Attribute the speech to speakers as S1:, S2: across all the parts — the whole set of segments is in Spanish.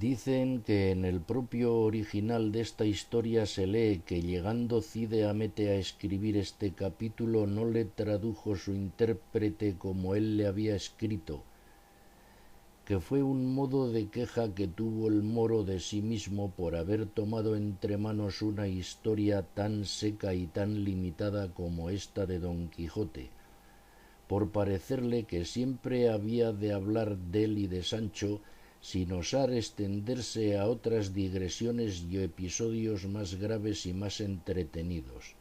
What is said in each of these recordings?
S1: Dicen que en el propio original de esta historia se lee que llegando Cide Hamete a escribir este capítulo no le tradujo su intérprete como él le había escrito, que fue un modo de queja que tuvo el moro de sí mismo por haber tomado entre manos una historia tan seca y tan limitada como esta de Don Quijote, por parecerle que siempre había de hablar dél y de Sancho sin osar extenderse a otras digresiones y episodios más graves y más entretenidos.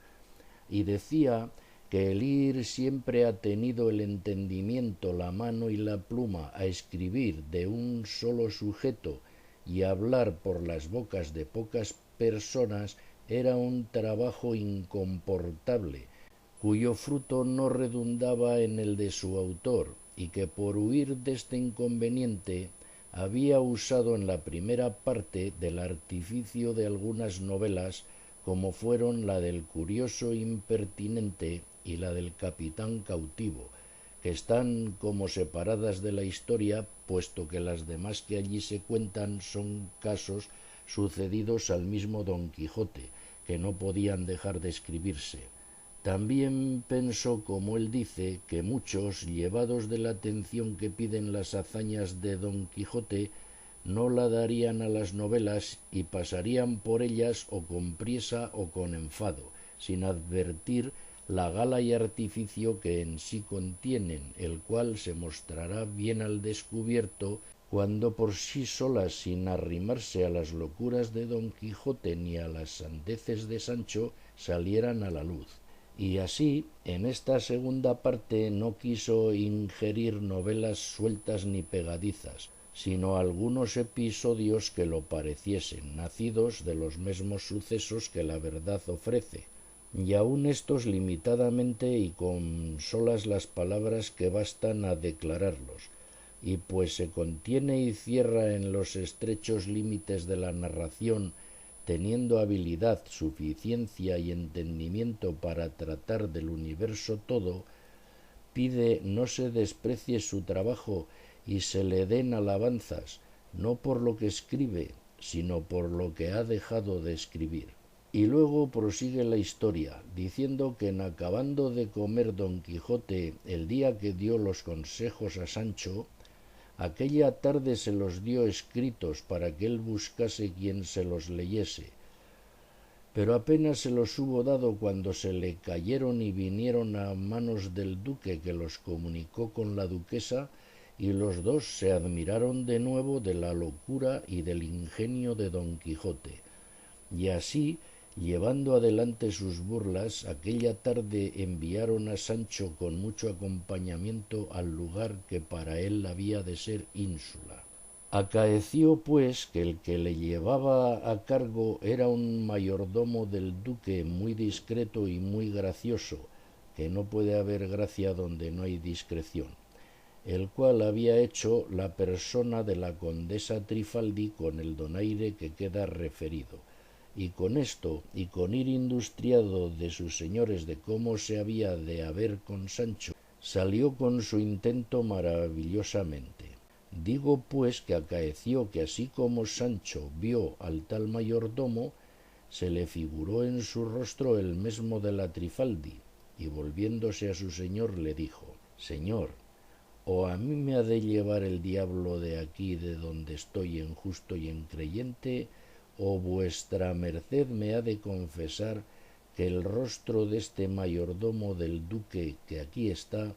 S1: Y decía que el ir siempre ha tenido el entendimiento, la mano y la pluma a escribir de un solo sujeto y a hablar por las bocas de pocas personas era un trabajo incomportable, cuyo fruto no redundaba en el de su autor, y que por huir de este inconveniente había usado en la primera parte del artificio de algunas novelas, como fueron la del curioso impertinente y la del capitán cautivo, que están como separadas de la historia, puesto que las demás que allí se cuentan son casos sucedidos al mismo Don Quijote, que no podían dejar de escribirse. También pensó, como él dice, que muchos, llevados de la atención que piden las hazañas de Don Quijote, no la darían a las novelas y pasarían por ellas o con priesa o con enfado, sin advertir la gala y artificio que en sí contienen, el cual se mostrará bien al descubierto cuando por sí solas, sin arrimarse a las locuras de Don Quijote ni a las sandeces de Sancho, salieran a la luz. Y así, en esta segunda parte no quiso ingerir novelas sueltas ni pegadizas, sino algunos episodios que lo pareciesen, nacidos de los mismos sucesos que la verdad ofrece, y aun estos limitadamente y con solas las palabras que bastan a declararlos, y pues se contiene y cierra en los estrechos límites de la narración, teniendo habilidad, suficiencia y entendimiento para tratar del universo todo, pide no se desprecie su trabajo y se le den alabanzas, no por lo que escribe, sino por lo que ha dejado de escribir. Y luego prosigue la historia, diciendo que en acabando de comer Don Quijote el día que dio los consejos a Sancho, aquella tarde se los dio escritos para que él buscase quien se los leyese, pero apenas se los hubo dado cuando se le cayeron y vinieron a manos del duque, que los comunicó con la duquesa, y los dos se admiraron de nuevo de la locura y del ingenio de Don Quijote. Y así, llevando adelante sus burlas, aquella tarde enviaron a Sancho con mucho acompañamiento al lugar que para él había de ser ínsula. Acaeció pues que el que le llevaba a cargo era un mayordomo del duque muy discreto y muy gracioso, que no puede haber gracia donde no hay discreción, el cual había hecho la persona de la condesa Trifaldi con el donaire que queda referido, y con esto y con ir industriado de sus señores de cómo se había de haber con Sancho, salió con su intento maravillosamente. Digo pues que acaeció que así como Sancho vio al tal mayordomo, se le figuró en su rostro el mesmo de la Trifaldi, y volviéndose a su señor le dijo: Señor, o a mí me ha de llevar el diablo de aquí de donde estoy en justo y en creyente, o vuestra merced me ha de confesar que el rostro de este mayordomo del duque que aquí está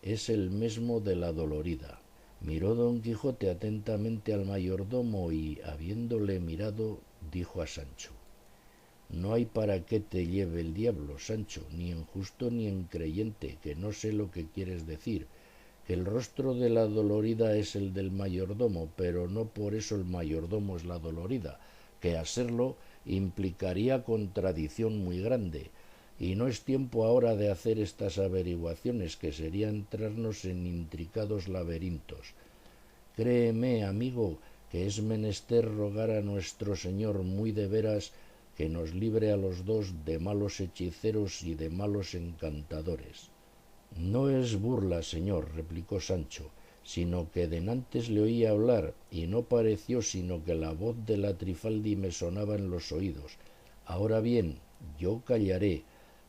S1: es el mesmo de la dolorida. Miró Don Quijote atentamente al mayordomo y, habiéndole mirado, dijo a Sancho: No hay para qué te lleve el diablo, Sancho, ni en justo ni en creyente, que no sé lo que quieres decir, que el rostro de la dolorida es el del mayordomo, pero no por eso el mayordomo es la dolorida, que a serlo implicaría contradicción muy grande, y no es tiempo ahora de hacer estas averiguaciones, que sería entrarnos en intricados laberintos. Créeme, amigo, que es menester rogar a nuestro Señor muy de veras que nos libre a los dos de malos hechiceros y de malos encantadores. No es burla, señor, replicó Sancho, sino que denantes le oí hablar, y no pareció sino que la voz de la Trifaldi me sonaba en los oídos. Ahora bien, yo callaré,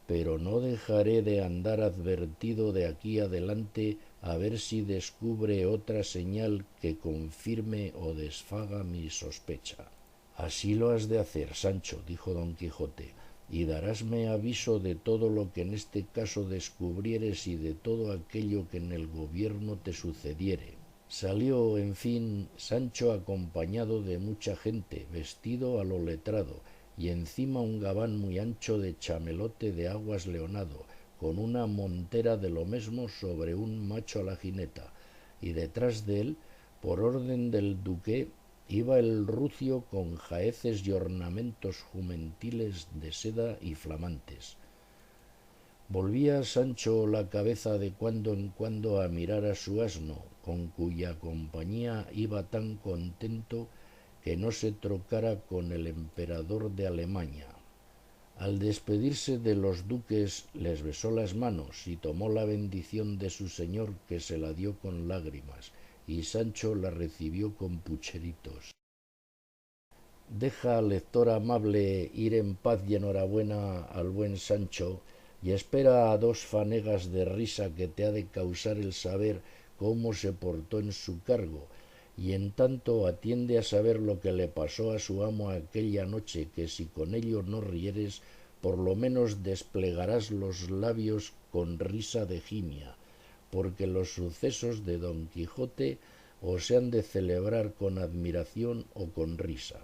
S1: pero no dejaré de andar advertido de aquí adelante a ver si descubre otra señal que confirme o desfaga mi sospecha. Así lo has de hacer, Sancho, dijo don Quijote, y darásme aviso de todo lo que en este caso descubrieres y de todo aquello que en el gobierno te sucediere. Salió, en fin, Sancho acompañado de mucha gente, vestido a lo letrado, y encima un gabán muy ancho de chamelote de aguas leonado, con una montera de lo mesmo sobre un macho a la jineta, y detrás de él, por orden del duque, iba el rucio con jaeces y ornamentos jumentiles de seda y flamantes. Volvía Sancho la cabeza de cuando en cuando a mirar a su asno, con cuya compañía iba tan contento que no se trocara con el emperador de Alemaña. Al despedirse de los duques les besó las manos y tomó la bendición de su señor, que se la dio con lágrimas, y Sancho la recibió con pucheritos. Deja, lector amable, ir en paz y enhorabuena al buen Sancho, y espera a dos fanegas de risa que te ha de causar el saber cómo se portó en su cargo, y en tanto atiende a saber lo que le pasó a su amo aquella noche, que si con ello no rieres, por lo menos desplegarás los labios con risa de gimia, porque los sucesos de don Quijote o se han de celebrar con admiración o con risa.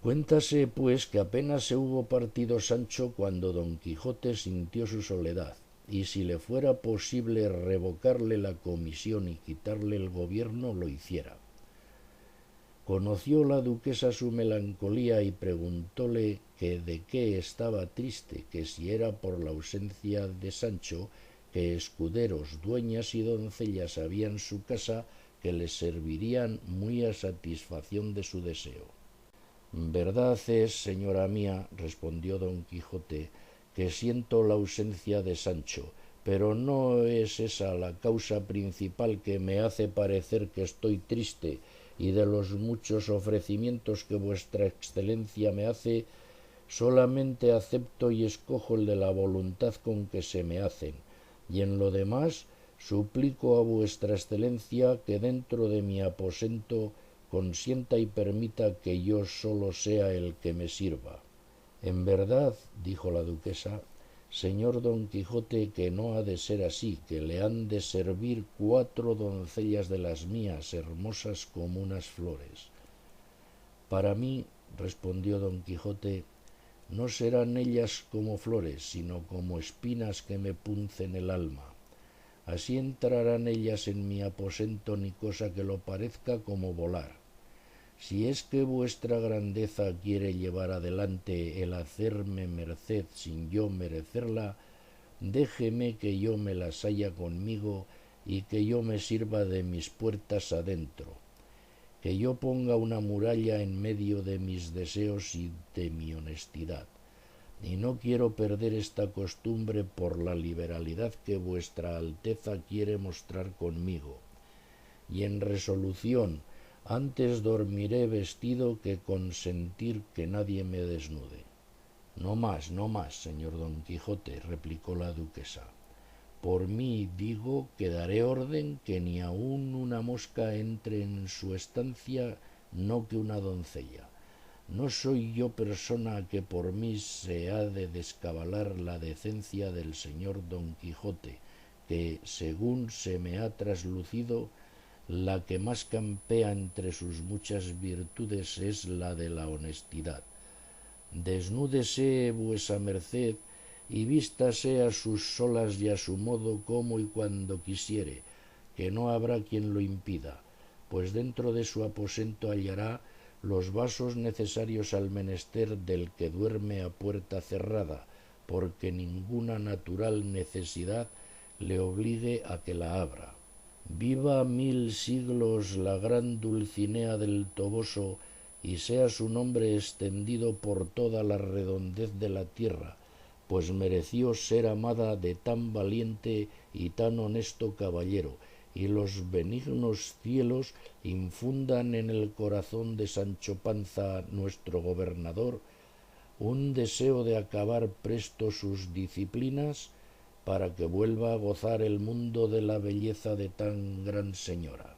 S1: Cuéntase, pues, que apenas se hubo partido Sancho cuando don Quijote sintió su soledad, y si le fuera posible revocarle la comisión y quitarle el gobierno, lo hiciera. Conoció la duquesa su melancolía y preguntóle que de qué estaba triste, que si era por la ausencia de Sancho, que escuderos, dueñas y doncellas había en su casa que le servirían muy a satisfacción de su deseo. Verdad es, señora mía, respondió don Quijote, que siento la ausencia de Sancho, pero no es esa la causa principal que me hace parecer que estoy triste, y de los muchos ofrecimientos que vuestra excelencia me hace, solamente acepto y escojo el de la voluntad con que se me hacen, y en lo demás suplico a vuestra excelencia que dentro de mi aposento consienta y permita que yo solo sea el que me sirva. En verdad, dijo la duquesa, señor don Quijote, que no ha de ser así, que le han de servir 4 doncellas de las mías, hermosas como unas flores. Para mí, respondió don Quijote, no serán ellas como flores, sino como espinas que me puncen el alma. Así entrarán ellas en mi aposento, ni cosa que lo parezca, como volar. Si es que vuestra grandeza quiere llevar adelante el hacerme merced sin yo merecerla, déjeme que yo me las haya conmigo y que yo me sirva de mis puertas adentro, que yo ponga una muralla en medio de mis deseos y de mi honestidad. Y no quiero perder esta costumbre por la liberalidad que vuestra Alteza quiere mostrar conmigo. Y en resolución, antes dormiré vestido que consentir que nadie me desnude. No más, no más, señor don Quijote, replicó la duquesa. Por mí digo que daré orden que ni aun una mosca entre en su estancia, no que una doncella. No soy yo persona que por mí se ha de descabalar la decencia del señor don Quijote, que, según se me ha traslucido, la que más campea entre sus muchas virtudes es la de la honestidad. Desnúdese vuesa merced y vístase a sus solas y a su modo como y cuando quisiere, que no habrá quien lo impida, pues dentro de su aposento hallará los vasos necesarios al menester del que duerme a puerta cerrada, porque ninguna natural necesidad le obligue a que la abra. Viva 1000 siglos la gran Dulcinea del Toboso, y sea su nombre extendido por toda la redondez de la tierra, pues mereció ser amada de tan valiente y tan honesto caballero, y los benignos cielos infundan en el corazón de Sancho Panza, nuestro gobernador, un deseo de acabar presto sus disciplinas para que vuelva a gozar el mundo de la belleza de tan gran señora.